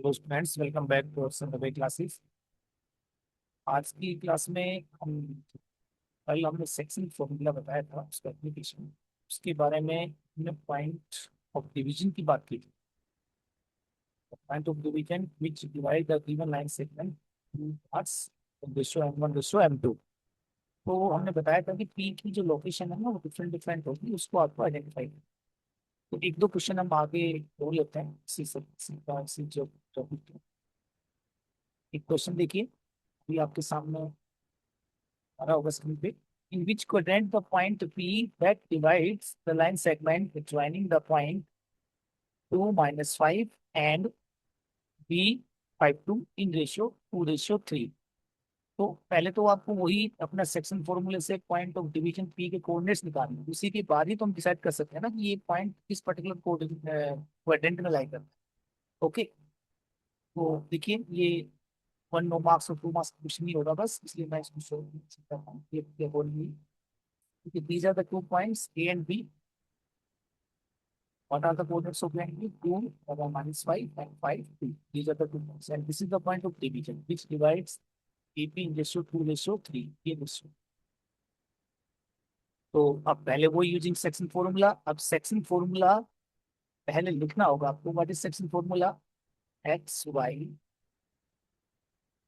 Hello students, welcome back to our classes. आज की class में हम कल हमने सेक्शन फॉर्मूला बताया था, उसका एप्लीकेशन, उसके बारे में हमने पॉइंट ऑफ डिवीजन की बात की थी। Point of division which divide the given line segment two parts ratio m1 ratio m2। तो हमने बताया था कि पी की जो लोकेशन है ना वो डिफरेंट डिफरेंट होगी, उसको आपको आइडेंटिफाई करना। तो एक दो क्वेश्चन हम आगे हो लेते हैं इसी से, इसी जो टॉपिक। एक क्वेश्चन देखिए, अभी आपके सामने आ रहा होगा स्क्रीन पे। In which quadrant the point P that divides the line segment joining the point 2 minus 5 and B 5 2 in ratio 2:3। तो पहले तो आपको वही अपना सेक्शन फॉर्मूले से पॉइंट ऑफ डिवीजन पी के कोऑर्डिनेट्स निकालने हैं। उसी के बाद ही तो हम डिसाइड कर सकते हैं ना कि ये पॉइंट किस पर्टिकुलर क्वाड्रेंट में लाई करता है। ओके, तो देखिए ये 1 मार्क्स और 2 मार्क्स का क्वेश्चन ही होगा बस, इसलिए मैं इसको शो करता हूँ। ये बोलिए, these are the 2 points A and B. What are the coordinates of A and B? 2, minus 5 and 5, 2. These are the 2 points. And this is the point of division, which divides AP in ratio 2:3. ये ratio. तो अब पहले वो using section formula, अब section formula पहले लिखना होगा आपको। What is section formula? X y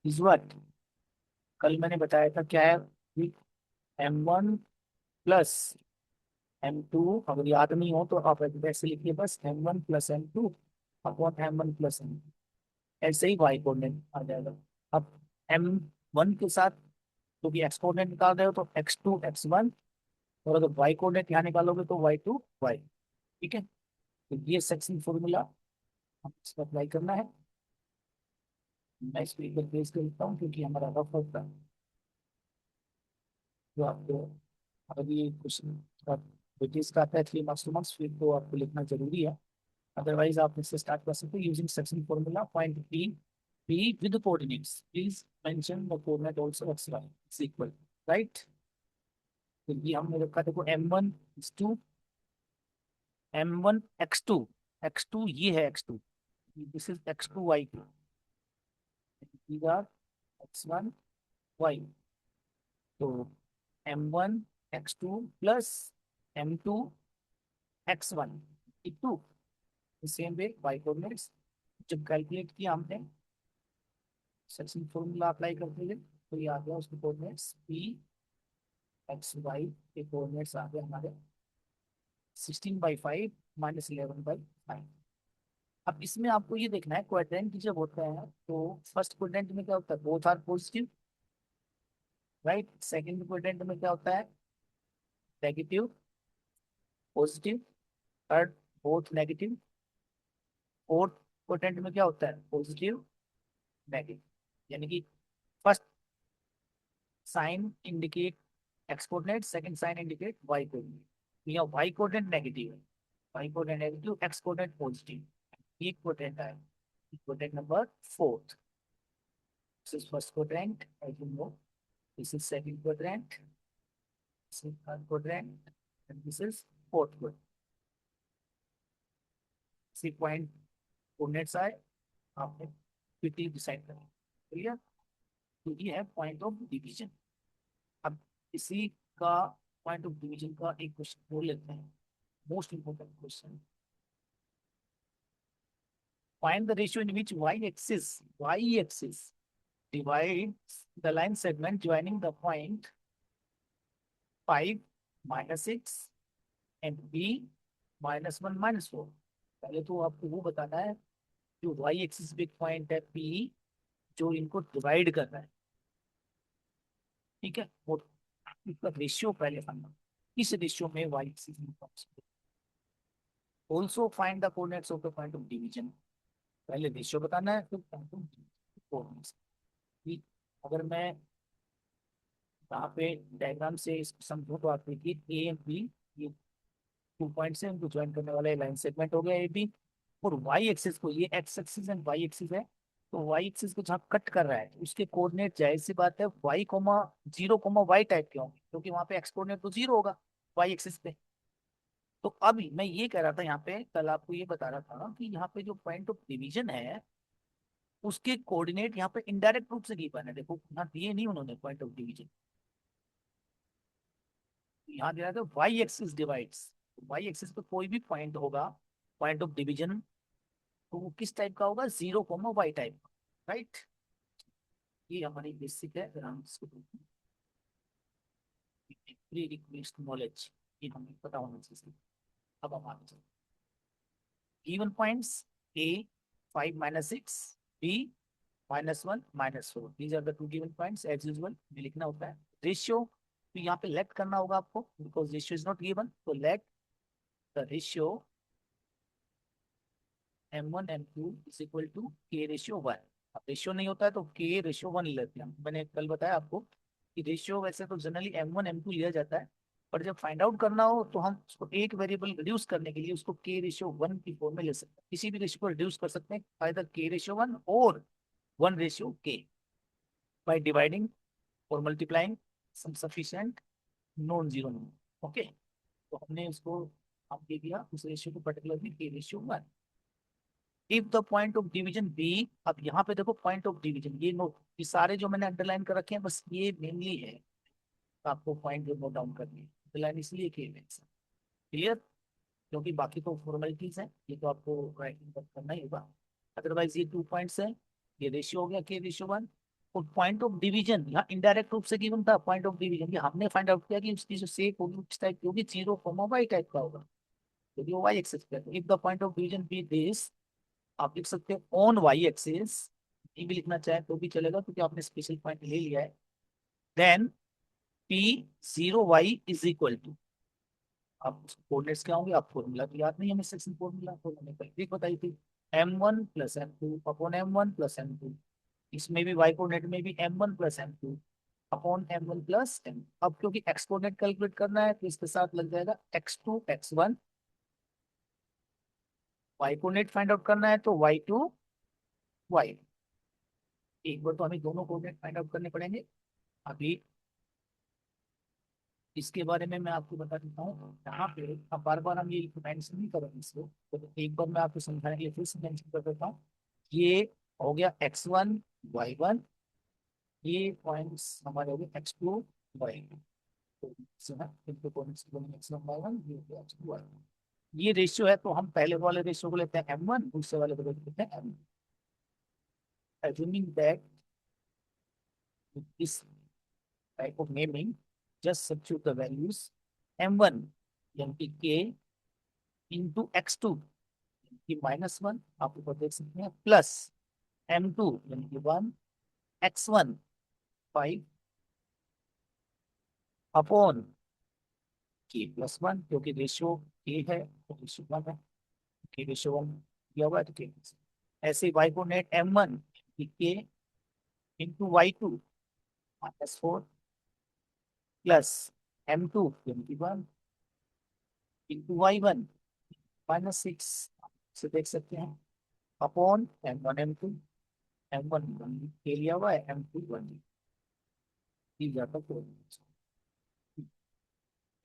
is what, कल मैंने बताया था क्या है, m1 प्लस m2। अगर याद नहीं हो तो आप ऐसे लिखिए बस, m1 plus m2 upon m1 plus m। ऐसे ही वाई कोऑर्डिनेट आ जाएगा। अब m1 के साथ क्योंकि एक्स कोऑर्डिनेट निकाल रहे हो तो x2 x1, और अगर वाई कोऑर्डिनेट यहाँ निकालोगे तो y2 y। ठीक है, तो ये सेक्शन फॉर्मूला हम इसको अप्लाई करना है। मैं इसको एक बार पेश कर देता हूँ क्योंकि हमारा रफ होता है। तो आपको अगर ये क्वेश्चन ब्रिटिश का आता है 3 मार्क्स 2 मार्क्स, फिर तो आपको लिखना जरूरी है। अदरवाइज आप इससे स्टार्ट कर सकते हैं using section formula. Point P, P with coordinates, please mention the coordinate also x y is equal, right. तो ये हमने रखा, देखो m1 x2, m1 x2, x2 ये है x2, this is x2 y2, these are x1 y। तो m1 x2 plus m2 x1 equal to same way y coordinates. जब calculate किया हमने सेक्शन फॉर्मूला अप्लाई करते हुए, तो ये आ गया उसके कोऑर्डिनेट्स पी एक्स वाई के कोऑर्डिनेट्स आ गए हमारे 16/5 माइनस 11/5। अब इसमें आपको ये देखना है क्वाड्रेंट जब होता है तो फर्स्ट क्वाड्रेंट में क्या होता है, both are positive, right. Second quadrant में क्या होता है, negative positive, third both negative, fourth quadrant में क्या होता है, पॉजिटिव नेगेटिव। यानी कि first sign indicate x coordinate, second sign indicate y coordinate. यहाँ वाई कोऑर्डिनेट नेगेटिव है, y coordinate negative, x coordinate positive. ये कोऑर्डिनेट है coordinate number fourth. This is first coordinate, I you know. This is second coordinate, this is third coordinate, and this is fourth coordinate. C point coordinates आए, आपने quickly decide करना, clear. तो ये है point of division. अब इसी का point of division का एक क्वेश्चन बोल लेते हैं, most important question. Find the ratio in which y axis divides the line segment joining the point 5 minus 6 and b -1 -4। पहले तो आपको वो बताना है जो y एक्सिस पे पॉइंट है p, जो इनको डिवाइड कर रहा है, ठीक है। वो इसका रेशियो पहले फाइंड, इस रेशियो में y axis also find the coordinates of the point of division. पहले रेशियो बताना है, फिर पॉइंट ऑफ कोऑर्डिनेट्स। अगर मैं यहाँ पे डायग्राम से इसको समझो तो आप देखिए ए एंड बी, ये 2 पॉइंट्स हैं, इनको ज्वाइन करने वाला लाइन सेगमेंट हो गया ए बी। और वाई एक्सिस को, ये x axis and y axis है, तो वाई एक्सिस को जहाँ कट कर रहा है उसके कोऑर्डिनेट जाहिर सी बात है वाई कोमा 0 वाई टाइप के होंगे, क्योंकि वहां पे एक्स कोऑर्डिनेट तो 0 होगा वाई एक्सिस पे। तो अभी मैं ये कह रहा था, यहाँ पे कल आपको ये बता रहा था कि यहाँ पे जो पॉइंट ऑफ डिवीजन है उसके कोऑर्डिनेट यहाँ पे इनडायरेक्ट रूप से गिवन है। देखो यहाँ दिए नहीं उन्होंने पॉइंट ऑफ डिवीजन, यहाँ दे रहा था y axis divides. Y axis पे कोई भी पॉइंट होगा, पॉइंट ऑफ डिवीजन, तो वो किस टाइप का होगा, 0, वाई टाइप, राइट। ये हमारी बेसिक है, अगर हम इसको प्री रिक्वेस्ट नॉलेज, ये हमें पता होना चाहिए। अब हम आगे चलते, given points A 5 - 6, B -1 -4, these are the two given points as usual में लिखना होता है। रेशियो तो यहाँ पे लेट करना होगा आपको, because ratio is not given, तो let the ratio M1 M2 is equal to K/1। अब रेशियो नहीं होता है तो K/1 ले लेते हैं। मैंने कल बताया आपको कि रेशियो वैसे तो जनरली M1 M2 लिया जाता है, पर जब फाइंड आउट करना हो तो हम उसको एक वेरिएबल रिड्यूस करने के लिए उसको K/1 की फॉर्म में ले सकते हैं। किसी भी रेशियो को रिड्यूस कर सकते हैं, आइदर K/1 और 1/K, बाय डिवाइडिंग और multiplying some sufficient non zero number. Okay, तो हमने उसको हम दे दिया उस रेशियो को particularly K/1। If the point of division B, अब यहाँ पे देखो पॉइंट ऑफ डिवीजन, ये नोट, ये सारे जो मैंने अंडरलाइन कर रखे हैं बस ये मेनली है, आपको पॉइंट जो नोट डाउन करनी है, अंडरलाइन इसलिए किए हुए हैं। क्लियर, क्योंकि बाकी तो फॉर्मेलिटीज हैं, ये तो आपको राइटिंग करना ही होगा। अदरवाइज ये 2 पॉइंट्स है, ये रेशियो हो गया K/1। और पॉइंट ऑफ डिवीजन यहाँ इनडायरेक्ट रूप से गिवन था, पॉइंट ऑफ डिवीजन ये हमने फाइंड आउट किया कि उसकी जो शेप होगी किस टाइप की होगी, 0, वाई टाइप का होगा, क्योंकि वो वाई एक्सिस पे है। If the point of division be this, आप लिख सकते हैं ऑन वाई एक्सिस, ये भी लिखना चाहे तो भी चलेगा क्योंकि आपने स्पेशल पॉइंट ले लिया है। Then P0y is equal to, आप कोऑर्डिनेट्स क्या होंगे, आप फॉर्मूला तो याद नहीं हमें, सेक्शन फॉर्मूला तो मैंने कल भी बताई थी, M1 + M2 upon M1 + M2। इसमें भी वाई कोऑर्डिनेट में भी M1 + M2 upon M1 + M। अब क्योंकि एक्स कोऑर्डिनेट कैलकुलेट करना है तो इसके साथ लग जाएगा x2 x1, Y coordinate find out करना है तो y2 y। एक बार तो हमें दोनों कोऑर्डिनेट फाइंड आउट करने पड़ेंगे। अभी इसके बारे में मैं आपको बता देता हूँ, यहाँ पे अब बार बार हम ये मेंशन नहीं करेंगे इसको, तो एक बार मैं आपको समझाने के लिए फिर से मेंशन कर देता हूँ। ये हो गया x1 y1, ये पॉइंट्स हमारे हो गए x2 y2, तो इससे ना इनको पॉइंट्स को x1 y1, ये हो गया x2 y1। ये रेशियो है तो हम पहले वाले रेशियो को लेते हैं M1, दूसरे वाले को लेते हैं M। assuming that this type of naming, just substitute the values M1 यानी कि K इंटू x2 की -1, आप ऊपर देख सकते हैं, प्लस M2 यानी कि 1, x1 5 अपॉन K+1, क्योंकि रेशियो K है तो रेशियो 1 है, K/1 दिया हुआ है तो K+1। ऐसे y को net M1 K into y2 -4 plus M2 यानी कि 1 इंटू y1 -6 से देख सकते हैं, अपॉन M1 M2, M1 के लिया हुआ है, M2 1 दी जाता है।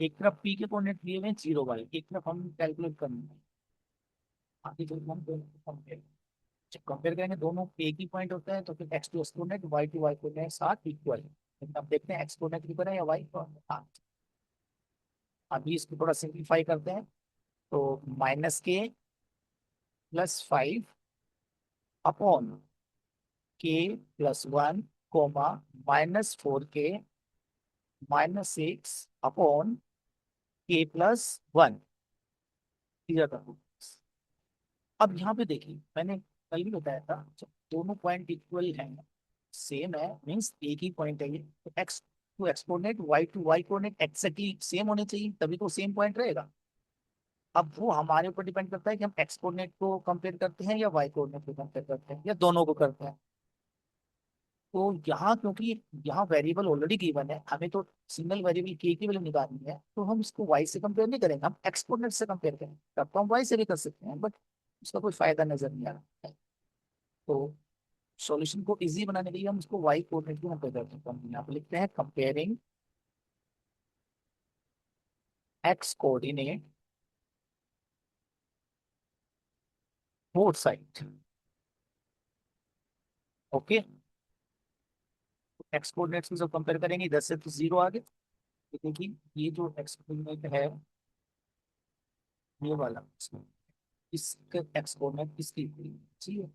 एक तरफ P के कोऑर्डिनेट दिए हुए हैं 0, y, एक तरफ हम कैलकुलेट करना है। आगे जो हम दोनों को कंपेयर, जब कंपेयर करेंगे दोनों एक ही पॉइंट होता है तो फिर x2 x coordinate y2 y coordinate साथ इक्वल है। लेकिन अब देखते हैं x कोऑर्डिनेट इक्वल है या y कोऑर्डिनेट। हाँ, अभी इसको थोड़ा सिंप्लीफाई करते हैं, तो -K+5 upon K+1 coma -4K -6 upon K+1। अब यहाँ पे देखिए मैंने कल भी बताया था, जब दोनों पॉइंट इक्वल हैं, सेम है, मीन्स एक ही पॉइंट है ये, तो x two x coordinate y two y coordinate exactly same होने चाहिए, तभी तो सेम पॉइंट रहेगा। अब वो हमारे ऊपर डिपेंड करता है कि हम एक्स कोऑर्डिनेट को कंपेयर करते हैं या वाई कोऑर्डिनेट को कंपेयर करते हैं या दोनों को करते हैं। तो यहाँ क्योंकि यहाँ वेरिएबल ऑलरेडी गिवन है, हमें तो सिंगल वेरिएबल के की वैल्यू निकालनी है, तो हम इसको वाई से कंपेयर नहीं करेंगे, हम एक्स कोऑर्डिनेट से कंपेयर करेंगे। तब तो हम वाई से भी कर सकते हैं, बट उसका कोई फायदा नजर नहीं आ रहा है। तो सॉल्यूशन को इजी बनाने के लिए हम उसको वाई कोऑर्डिनेट की कंपेयर करते हैं, तो हम यहाँ पे लिखते हैं comparing x coordinate both side. Okay, x coordinates में जब कंपेयर करेंगे इधर से तो जीरो आ गए, लेकिन ये जो एक्स कोऑर्डिनेट है ये वाला, इसके एक्स कोऑर्डिनेट इसकी ठीक है,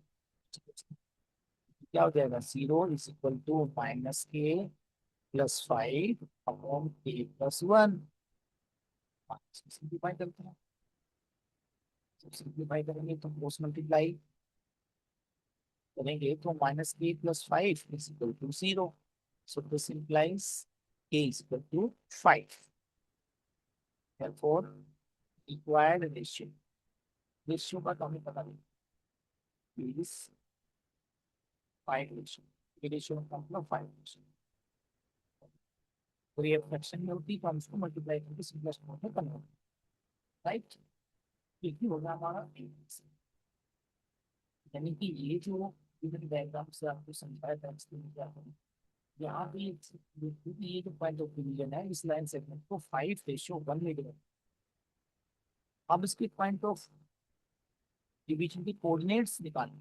क्या हो जाएगा, zero is equal to minus k plus five upon k plus one. Simplify करते हैं, सिंप्लीफाई करेंगे तो क्रॉस मल्टीप्लाई करेंगे तो minus k plus five is equal to zero, so this implies के is equal to five, therefore required ratio, ratio का तो हमें पता नहीं, इज फाइव रेशियो, ये रेशियो का मतलब फाइव रेशियो, और ये फ्रैक्शन में होती है तो हम इसको मल्टीप्लाई करके सिंपलेस्ट फॉर्म में कन्वर्ट, राइट, एक ही होगा हमारा ABCD। यानी कि ये जो डिफरेंट डायग्राम से आपको समझाया था एक्सप्लेन किया था, यहाँ पे ये जो पॉइंट ऑफ डिवीजन है इस लाइन सेगमेंट को 5:1 ले गए। अब इसके पॉइंट ऑफ डिवीजन की कोऑर्डिनेट्स निकालने,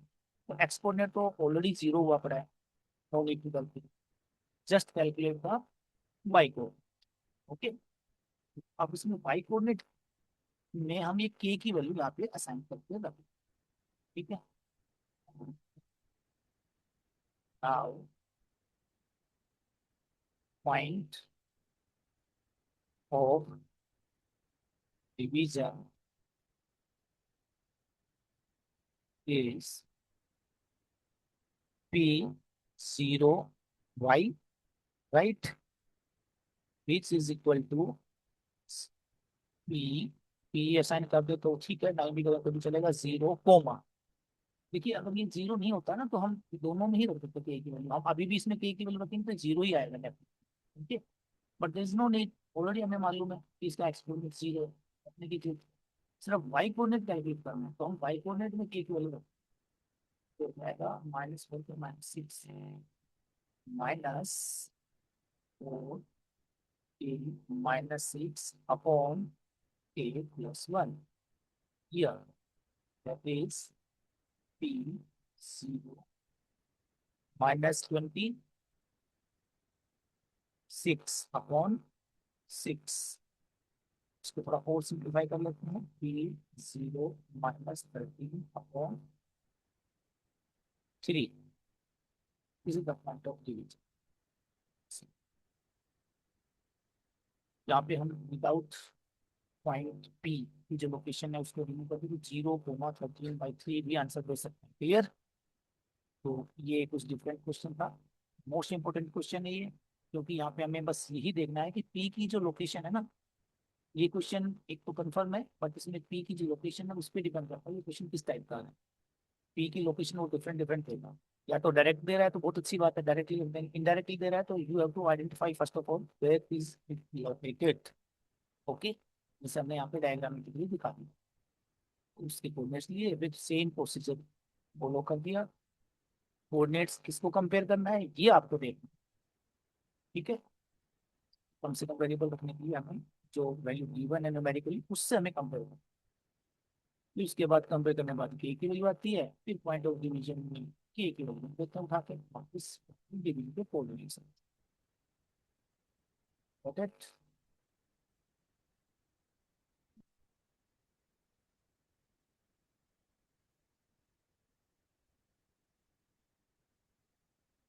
तो एक्स कोऑर्डिनेट तो ऑलरेडी जीरो हुआ पड़ा है, no need to calculate, just calculate the y coordinate. Okay, अब इसमें वाई कोऑर्डिनेट में हम ये के की वैल्यू यहाँ पे असाइन करके रखें, ठीक है। Now point of division is P0 y, right, which is equal to P, P assign कर दे तो ठीक है, डाउन भी कलर तो भी चलेगा, जीरो कोमा। देखिए अगर ये जीरो नहीं होता ना तो हम दोनों में ही रख सकते के की वैल्यू, हम अभी भी इसमें के की वैल्यू रखेंगे तो जीरो ही आएगा नेट, ठीक है। But there is no need, already हमें मालूम है कि इसका एक्सपोनेंट जीरो अपने की चीज, सिर्फ वाई कोऑर्डिनेट कैलकुलेट करना है, तो हम वाई कोऑर्डिनेट में के की वैल्यू रखते हैं, तो आएगा -4 to -6 minus 4 a -6 upon a plus 1. Here, that is P0 -26 upon 6. इसको थोड़ा और सिंप्लीफाई कर लेते हैं, P0 -13 upon 3. This is the point of division. यहाँ पे हम विदाउट पॉइंट पी की जो लोकेशन है उसको रिमूव करके 0,13/3 भी आंसर दे सकते हैं, क्लियर। तो ये कुछ डिफरेंट क्वेश्चन था, मोस्ट इंपोर्टेंट क्वेश्चन है ये, क्योंकि यहाँ पे हमें बस यही देखना है कि पी की जो लोकेशन है ना, ये क्वेश्चन एक तो कंफर्म है बट इसमें पी की जो लोकेशन है उस पर डिपेंड करता है ये क्वेश्चन किस टाइप का है। पी की लोकेशन वो डिफरेंट डिफरेंट देगा, या तो डायरेक्ट दे रहा है तो बहुत अच्छी बात है, डायरेक्टली इनडायरेक्टली दे रहा है तो you have to identify first of all where is it located. Okay, जैसे हमने यहाँ पे डायग्राम के लिए दिखा दिया, उसके कोऑर्डिनेट्स लिए विद सेम प्रोसीजर फॉलो कर दिया, कोऑर्डिनेट्स किसको कंपेयर करना है ये आपको देखना, ठीक है। कम से कम वेरिएबल रखने के लिए हमें जो वैल्यू गिवन है न्यूमेरिकली उससे हमें कंपेयर करना, फिर उसके बाद कंपेयर करने के बाद के की वैल्यू आती है, फिर पॉइंट ऑफ डिवीजन में के की वैल्यू देखते हैं उठा के वापस डिवीजन पे कोऑर्डिनेट्स, गॉट इट।